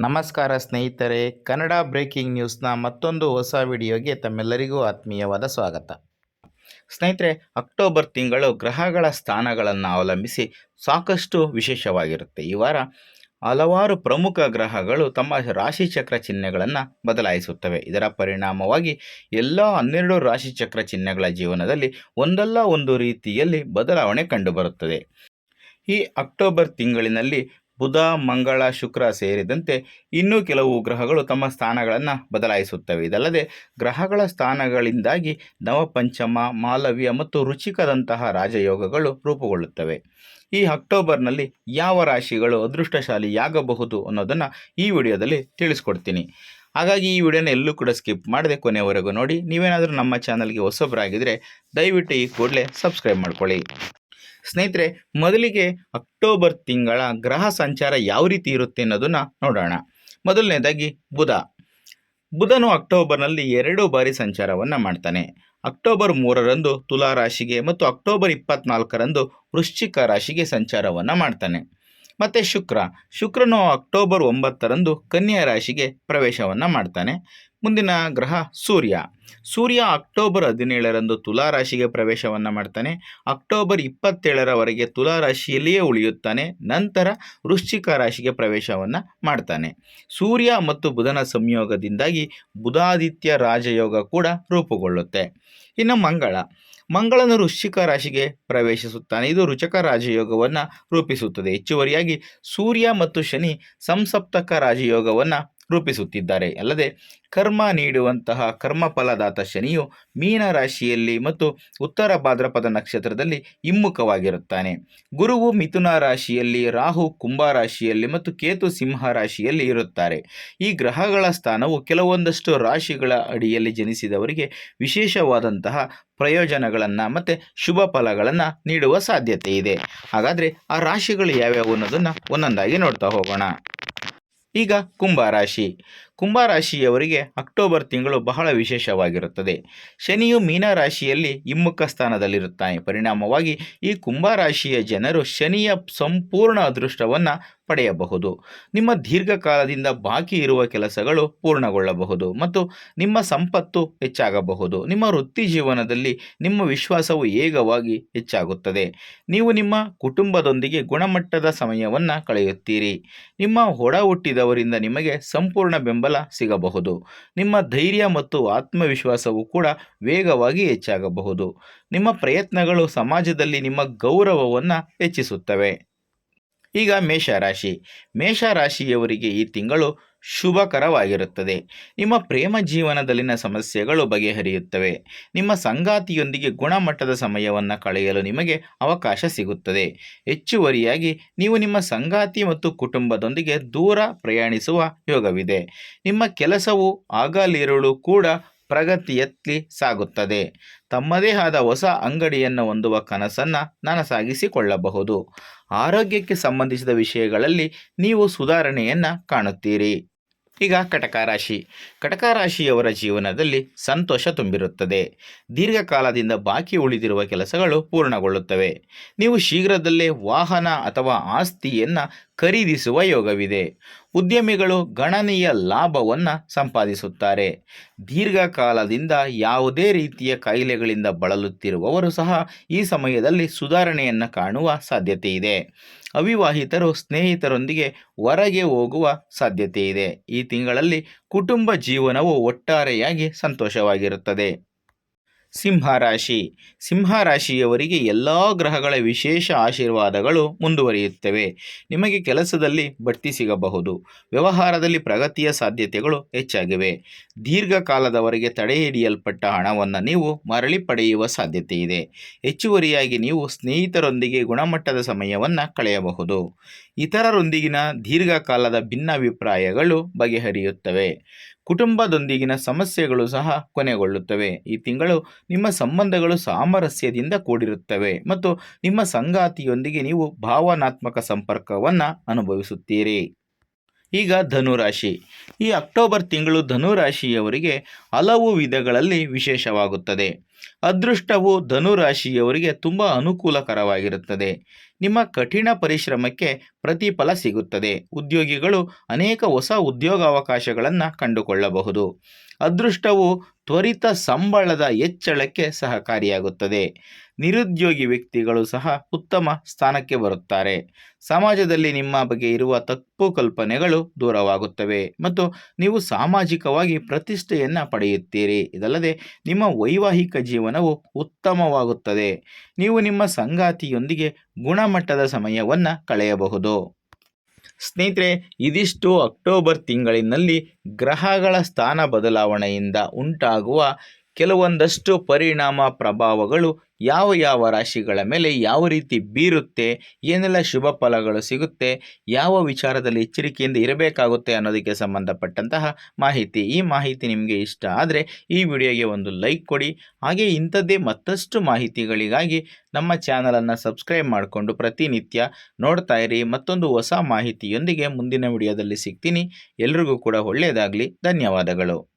ನಮಸ್ಕಾರ ಸ್ನೇಹಿತರೆ, ಕನ್ನಡ ಬ್ರೇಕಿಂಗ್ ನ್ಯೂಸ್ನ ಮತ್ತೊಂದು ಹೊಸ ವಿಡಿಯೋಗೆ ತಮ್ಮೆಲ್ಲರಿಗೂ ಆತ್ಮೀಯವಾದ ಸ್ವಾಗತ. ಸ್ನೇಹಿತರೆ, ಅಕ್ಟೋಬರ್ ತಿಂಗಳು ಗ್ರಹಗಳ ಸ್ಥಾನಗಳನ್ನು ಅವಲಂಬಿಸಿ ಸಾಕಷ್ಟು ವಿಶೇಷವಾಗಿರುತ್ತೆ. ಈ ವಾರ ಹಲವಾರು ಪ್ರಮುಖ ಗ್ರಹಗಳು ತಮ್ಮ ರಾಶಿಚಕ್ರ ಚಿಹ್ನೆಗಳನ್ನು ಬದಲಾಯಿಸುತ್ತವೆ. ಇದರ ಪರಿಣಾಮವಾಗಿ ಎಲ್ಲ 12 ರಾಶಿಚಕ್ರ ಚಿಹ್ನೆಗಳ ಜೀವನದಲ್ಲಿ ಒಂದಲ್ಲ ಒಂದು ರೀತಿಯಲ್ಲಿ ಬದಲಾವಣೆ ಕಂಡುಬರುತ್ತದೆ. ಈ ಅಕ್ಟೋಬರ್ ತಿಂಗಳಿನಲ್ಲಿ ಬುಧ, ಮಂಗಳ, ಶುಕ್ರ ಸೇರಿದಂತೆ ಇನ್ನೂ ಕೆಲವು ಗ್ರಹಗಳು ತಮ್ಮ ಸ್ಥಾನಗಳನ್ನು ಬದಲಾಯಿಸುತ್ತವೆ. ಇದಲ್ಲದೆ ಗ್ರಹಗಳ ಸ್ಥಾನಗಳಿಂದಾಗಿ ನವಪಂಚಮ, ಮಾಲವ್ಯ ಮತ್ತು ರುಚಿಕದಂತಹ ರಾಜಯೋಗಗಳು ರೂಪುಗೊಳ್ಳುತ್ತವೆ. ಈ ಅಕ್ಟೋಬರ್ನಲ್ಲಿ ಯಾವ ರಾಶಿಗಳು ಅದೃಷ್ಟಶಾಲಿಯಾಗಬಹುದು ಅನ್ನೋದನ್ನು ಈ ವಿಡಿಯೋದಲ್ಲಿ ತಿಳಿಸ್ಕೊಡ್ತೀನಿ. ಹಾಗಾಗಿ ಈ ವಿಡಿಯೋನ ಎಲ್ಲೂ ಕೂಡ ಸ್ಕಿಪ್ ಮಾಡದೆ ಕೊನೆಯವರೆಗೂ ನೋಡಿ. ನೀವೇನಾದರೂ ನಮ್ಮ ಚಾನಲ್ಗೆ ಹೊಸಬರಾಗಿದ್ದರೆ ದಯವಿಟ್ಟು ಈ ಕೂಡಲೇ ಸಬ್ಸ್ಕ್ರೈಬ್ ಮಾಡ್ಕೊಳ್ಳಿ. ಸ್ನೇಹಿತರೆ, ಮೊದಲಿಗೆ ಅಕ್ಟೋಬರ್ ತಿಂಗಳ ಗ್ರಹ ಸಂಚಾರ ಯಾವ ರೀತಿ ಇರುತ್ತೆ ಅನ್ನೋದನ್ನು ನೋಡೋಣ. ಮೊದಲನೇದಾಗಿ ಬುಧನು ಅಕ್ಟೋಬರ್ನಲ್ಲಿ 2 ಬಾರಿ ಸಂಚಾರವನ್ನು ಮಾಡ್ತಾನೆ. ಅಕ್ಟೋಬರ್ 3ರಂದು ತುಲಾ ರಾಶಿಗೆ ಮತ್ತು ಅಕ್ಟೋಬರ್ 24ರಂದು ವೃಶ್ಚಿಕ ರಾಶಿಗೆ ಸಂಚಾರವನ್ನು ಮಾಡ್ತಾನೆ. ಮತ್ತು ಶುಕ್ರನು ಅಕ್ಟೋಬರ್ 9ರಂದು ಕನ್ಯಾ ರಾಶಿಗೆ ಪ್ರವೇಶವನ್ನು ಮಾಡ್ತಾನೆ. ಮುಂದಿನ ಗ್ರಹ ಸೂರ್ಯ ಅಕ್ಟೋಬರ್ 17ರಂದು ತುಲಾ ರಾಶಿಗೆ ಪ್ರವೇಶವನ್ನು ಮಾಡ್ತಾನೆ. ಅಕ್ಟೋಬರ್ 27ರವರೆಗೆ ತುಲಾ ರಾಶಿಯಲ್ಲಿಯೇ ಉಳಿಯುತ್ತಾನೆ. ನಂತರ ವೃಶ್ಚಿಕ ರಾಶಿಗೆ ಪ್ರವೇಶವನ್ನು ಮಾಡ್ತಾನೆ. ಸೂರ್ಯ ಮತ್ತು ಬುಧನ ಸಂಯೋಗದಿಂದಾಗಿ ಬುಧಾದಿತ್ಯ ರಾಜಯೋಗ ಕೂಡ ರೂಪುಗೊಳ್ಳುತ್ತೆ. ಇನ್ನು ಮಂಗಳನು ವೃಶ್ಚಿಕ ರಾಶಿಗೆ ಪ್ರವೇಶಿಸುತ್ತಾನೆ. ಇದು ರುಚಕ ರಾಜಯೋಗವನ್ನು ರೂಪಿಸುತ್ತದೆ. ಹೆಚ್ಚುವರಿಯಾಗಿ ಸೂರ್ಯ ಮತ್ತು ಶನಿ ಸಂಸಪ್ತಕ ರಾಜಯೋಗವನ್ನು ರೂಪಿಸುತ್ತಿದ್ದಾರೆ. ಅಲ್ಲದೆ ಕರ್ಮ ನೀಡುವಂತಹ ಕರ್ಮಫಲದಾತ ಶನಿಯು ಮೀನ ರಾಶಿಯಲ್ಲಿ ಮತ್ತು ಉತ್ತರ ಭಾದ್ರಪದ ನಕ್ಷತ್ರದಲ್ಲಿ ಹಿಮ್ಮುಖವಾಗಿರುತ್ತಾನೆ. ಗುರುವು ಮಿಥುನ ರಾಶಿಯಲ್ಲಿ, ರಾಹು ಕುಂಭ ರಾಶಿಯಲ್ಲಿ ಮತ್ತು ಕೇತು ಸಿಂಹ ರಾಶಿಯಲ್ಲಿ ಇರುತ್ತಾರೆ. ಈ ಗ್ರಹಗಳ ಸ್ಥಾನವು ಕೆಲವೊಂದಷ್ಟು ರಾಶಿಗಳ ಅಡಿಯಲ್ಲಿ ಜನಿಸಿದವರಿಗೆ ವಿಶೇಷವಾದಂತಹ ಪ್ರಯೋಜನಗಳನ್ನು ಮತ್ತು ಶುಭ ಫಲಗಳನ್ನು ನೀಡುವ ಸಾಧ್ಯತೆ ಇದೆ. ಹಾಗಾದರೆ ಆ ರಾಶಿಗಳು ಯಾವ್ಯಾವು ಅನ್ನೋದನ್ನು ಒಂದೊಂದಾಗಿ ನೋಡ್ತಾ ಹೋಗೋಣ. ಈಗ ಕುಂಭರಾಶಿಯವರಿಗೆ ಅಕ್ಟೋಬರ್ ತಿಂಗಳು ಬಹಳ ವಿಶೇಷವಾಗಿರುತ್ತದೆ. ಶನಿಯು ಮೀನ ರಾಶಿಯಲ್ಲಿ ಹಿಮ್ಮುಖ ಸ್ಥಾನದಲ್ಲಿರುತ್ತಾನೆ. ಪರಿಣಾಮವಾಗಿ ಈ ಕುಂಭರಾಶಿಯ ಜನರು ಶನಿಯ ಸಂಪೂರ್ಣ ಅದೃಷ್ಟವನ್ನು ಪಡೆಯಬಹುದು. ನಿಮ್ಮ ದೀರ್ಘಕಾಲದಿಂದ ಬಾಕಿ ಇರುವ ಕೆಲಸಗಳು ಪೂರ್ಣಗೊಳ್ಳಬಹುದು ಮತ್ತು ನಿಮ್ಮ ಸಂಪತ್ತು ಹೆಚ್ಚಾಗಬಹುದು. ನಿಮ್ಮ ವೃತ್ತಿ ಜೀವನದಲ್ಲಿ ನಿಮ್ಮ ವಿಶ್ವಾಸವು ವೇಗವಾಗಿ ಹೆಚ್ಚಾಗುತ್ತದೆ. ನೀವು ನಿಮ್ಮ ಕುಟುಂಬದೊಂದಿಗೆ ಗುಣಮಟ್ಟದ ಸಮಯವನ್ನು ಕಳೆಯುತ್ತೀರಿ. ನಿಮ್ಮ ಒಡ ಹುಟ್ಟಿದವರಿಂದ ನಿಮಗೆ ಸಂಪೂರ್ಣ ಬೆಂಬಲ ಸಿಗಬಹುದು. ನಿಮ್ಮ ಧೈರ್ಯ ಮತ್ತು ಆತ್ಮವಿಶ್ವಾಸವು ಕೂಡ ವೇಗವಾಗಿ ಹೆಚ್ಚಾಗಬಹುದು. ನಿಮ್ಮ ಪ್ರಯತ್ನಗಳು ಸಮಾಜದಲ್ಲಿ ನಿಮ್ಮ ಗೌರವವನ್ನು ಹೆಚ್ಚಿಸುತ್ತವೆ. ಈಗ ಮೇಷರಾಶಿಯವರಿಗೆ ಈ ತಿಂಗಳು ಶುಭಕರವಾಗಿರುತ್ತದೆ. ನಿಮ್ಮ ಪ್ರೇಮ ಜೀವನದಲ್ಲಿನ ಸಮಸ್ಯೆಗಳು ಬಗೆಹರಿಯುತ್ತವೆ. ನಿಮ್ಮ ಸಂಗಾತಿಯೊಂದಿಗೆ ಗುಣಮಟ್ಟದ ಸಮಯವನ್ನು ಕಳೆಯಲು ನಿಮಗೆ ಅವಕಾಶ ಸಿಗುತ್ತದೆ. ಹೆಚ್ಚುವರಿಯಾಗಿ ನೀವು ನಿಮ್ಮ ಸಂಗಾತಿ ಮತ್ತು ಕುಟುಂಬದೊಂದಿಗೆ ದೂರ ಪ್ರಯಾಣಿಸುವ ಯೋಗವಿದೆ. ನಿಮ್ಮ ಕೆಲಸವು ಹಗಲಿರುಳು ಕೂಡ ಪ್ರಗತಿಯತ್ತಿ ಸಾಗುತ್ತದೆ. ತಮ್ಮದೇ ಆದ ಹೊಸ ಅಂಗಡಿಯನ್ನು ಹೊಂದುವ ಕನಸನ್ನು ನನಸಾಗಿಸಿಕೊಳ್ಳಬಹುದು. ಆರೋಗ್ಯಕ್ಕೆ ಸಂಬಂಧಿಸಿದ ವಿಷಯಗಳಲ್ಲಿ ನೀವು ಸುಧಾರಣೆಯನ್ನು ಕಾಣುತ್ತೀರಿ. ಈಗ ಕಟಕ ರಾಶಿಯವರ ಜೀವನದಲ್ಲಿ ಸಂತೋಷ ತುಂಬಿರುತ್ತದೆ. ದೀರ್ಘಕಾಲದಿಂದ ಬಾಕಿ ಉಳಿದಿರುವ ಕೆಲಸಗಳು ಪೂರ್ಣಗೊಳ್ಳುತ್ತವೆ. ನೀವು ಶೀಘ್ರದಲ್ಲೇ ವಾಹನ ಅಥವಾ ಆಸ್ತಿಯನ್ನು ಖರೀದಿಸುವ ಯೋಗವಿದೆ. ಉದ್ಯಮಿಗಳು ಗಣನೀಯ ಲಾಭವನ್ನು ಸಂಪಾದಿಸುತ್ತಾರೆ. ದೀರ್ಘಕಾಲದಿಂದ ಯಾವುದೇ ರೀತಿಯ ಕಾಯಿಲೆಗಳಿಂದ ಬಳಲುತ್ತಿರುವವರು ಸಹ ಈ ಸಮಯದಲ್ಲಿ ಸುಧಾರಣೆಯನ್ನು ಕಾಣುವ ಸಾಧ್ಯತೆ ಇದೆ. ಅವಿವಾಹಿತರು ಸ್ನೇಹಿತರೊಂದಿಗೆ ಹೊರಗೆ ಹೋಗುವ ಸಾಧ್ಯತೆ ಇದೆ. ಈ ತಿಂಗಳಲ್ಲಿ ಕುಟುಂಬ ಜೀವನವು ಒಟ್ಟಾರೆಯಾಗಿ ಸಂತೋಷವಾಗಿರುತ್ತದೆ. ಸಿಂಹರಾಶಿಯವರಿಗೆ ಎಲ್ಲ ಗ್ರಹಗಳ ವಿಶೇಷ ಆಶೀರ್ವಾದಗಳು ಮುಂದುವರಿಯುತ್ತವೆ. ನಿಮಗೆ ಕೆಲಸದಲ್ಲಿ ಬಡ್ತಿ ಸಿಗಬಹುದು. ವ್ಯವಹಾರದಲ್ಲಿ ಪ್ರಗತಿಯ ಸಾಧ್ಯತೆಗಳು ಹೆಚ್ಚಾಗಿವೆ. ದೀರ್ಘಕಾಲದವರೆಗೆ ತಡೆಹಿಡಿಯಲ್ಪಟ್ಟ ಹಣವನ್ನು ನೀವು ಮರಳಿ ಪಡೆಯುವ ಸಾಧ್ಯತೆ ಇದೆ. ಹೆಚ್ಚುವರಿಯಾಗಿ ನೀವು ಸ್ನೇಹಿತರೊಂದಿಗೆ ಗುಣಮಟ್ಟದ ಸಮಯವನ್ನು ಕಳೆಯಬಹುದು. ಇತರರೊಂದಿಗಿನ ದೀರ್ಘಕಾಲದ ಭಿನ್ನಾಭಿಪ್ರಾಯಗಳು ಬಗೆಹರಿಯುತ್ತವೆ. ಕುಟುಂಬದೊಂದಿಗಿನ ಸಮಸ್ಯೆಗಳು ಸಹ ಕೊನೆಗೊಳ್ಳುತ್ತವೆ. ಈ ತಿಂಗಳು ನಿಮ್ಮ ಸಂಬಂಧಗಳು ಸಾಮರಸ್ಯದಿಂದ ಕೂಡಿರುತ್ತವೆ ಮತ್ತು ನಿಮ್ಮ ಸಂಗಾತಿಯೊಂದಿಗೆ ನೀವು ಭಾವನಾತ್ಮಕ ಸಂಪರ್ಕವನ್ನು ಅನುಭವಿಸುತ್ತೀರಿ. ಈಗ ಈ ಅಕ್ಟೋಬರ್ ತಿಂಗಳು ಧನುರಾಶಿಯವರಿಗೆ ಹಲವು ವಿಧಗಳಲ್ಲಿ ವಿಶೇಷವಾಗುತ್ತದೆ. ಅದೃಷ್ಟವು ಧನುರಾಶಿಯವರಿಗೆ ತುಂಬ ಅನುಕೂಲಕರವಾಗಿರುತ್ತದೆ. ನಿಮ್ಮ ಕಠಿಣ ಪರಿಶ್ರಮಕ್ಕೆ ಪ್ರತಿಫಲ ಸಿಗುತ್ತದೆ. ಉದ್ಯೋಗಿಗಳು ಅನೇಕ ಹೊಸ ಉದ್ಯೋಗಾವಕಾಶಗಳನ್ನು ಕಂಡುಕೊಳ್ಳಬಹುದು. ಅದೃಷ್ಟವು ತ್ವರಿತ ಸಂಬಳದ ಹೆಚ್ಚಳಕ್ಕೆ ಸಹಕಾರಿಯಾಗುತ್ತದೆ. ನಿರುದ್ಯೋಗಿ ವ್ಯಕ್ತಿಗಳು ಸಹ ಉತ್ತಮ ಸ್ಥಾನಕ್ಕೆ ಬರುತ್ತಾರೆ. ಸಮಾಜದಲ್ಲಿ ನಿಮ್ಮ ಬಗ್ಗೆ ಇರುವ ತಪ್ಪು ಕಲ್ಪನೆಗಳು ದೂರವಾಗುತ್ತವೆ ಮತ್ತು ನೀವು ಸಾಮಾಜಿಕವಾಗಿ ಪ್ರತಿಷ್ಠೆಯನ್ನು ಪಡೆಯುತ್ತೀರಿ. ಇದಲ್ಲದೆ ನಿಮ್ಮ ವೈವಾಹಿಕ ಜೀವನವು ಉತ್ತಮವಾಗುತ್ತದೆ. ನೀವು ನಿಮ್ಮ ಸಂಗಾತಿಯೊಂದಿಗೆ ಗುಣಮಟ್ಟದ ಸಮಯವನ್ನು ಕಳೆಯಬಹುದು. ಸ್ನೇಹಿತರೆ, ಇದಿಷ್ಟು ಅಕ್ಟೋಬರ್ ತಿಂಗಳಿನಲ್ಲಿ ಗ್ರಹಗಳ ಸ್ಥಾನ ಬದಲಾವಣೆಯಿಂದ ಉಂಟಾಗುವ ಕೆಲವೊಂದಷ್ಟು ಪರಿಣಾಮ ಪ್ರಭಾವಗಳು ಯಾವ ಯಾವ ರಾಶಿಗಳ ಮೇಲೆ ಯಾವ ರೀತಿ ಬೀರುತ್ತೆ, ಏನೆಲ್ಲ ಶುಭ ಫಲಗಳು ಸಿಗುತ್ತೆ, ಯಾವ ವಿಚಾರದಲ್ಲಿ ಎಚ್ಚರಿಕೆಯಿಂದ ಇರಬೇಕಾಗುತ್ತೆ ಅನ್ನೋದಕ್ಕೆ ಸಂಬಂಧಪಟ್ಟಂತಹ ಮಾಹಿತಿ. ಈ ಮಾಹಿತಿ ನಿಮಗೆ ಇಷ್ಟ ಆದರೆ ಈ ವಿಡಿಯೋಗೆ ಒಂದು ಲೈಕ್ ಕೊಡಿ. ಹಾಗೆ ಇಂಥದ್ದೇ ಮತ್ತಷ್ಟು ಮಾಹಿತಿಗಳಿಗಾಗಿ ನಮ್ಮ ಚಾನಲನ್ನು ಸಬ್ಸ್ಕ್ರೈಬ್ ಮಾಡಿಕೊಂಡು ಪ್ರತಿನಿತ್ಯ ನೋಡ್ತಾ ಇರಿ. ಮತ್ತೊಂದು ಹೊಸ ಮಾಹಿತಿಯೊಂದಿಗೆ ಮುಂದಿನ ವಿಡಿಯೋದಲ್ಲಿ ಸಿಗ್ತೀನಿ. ಎಲ್ರಿಗೂ ಕೂಡ ಒಳ್ಳೆಯದಾಗಲಿ. ಧನ್ಯವಾದಗಳು.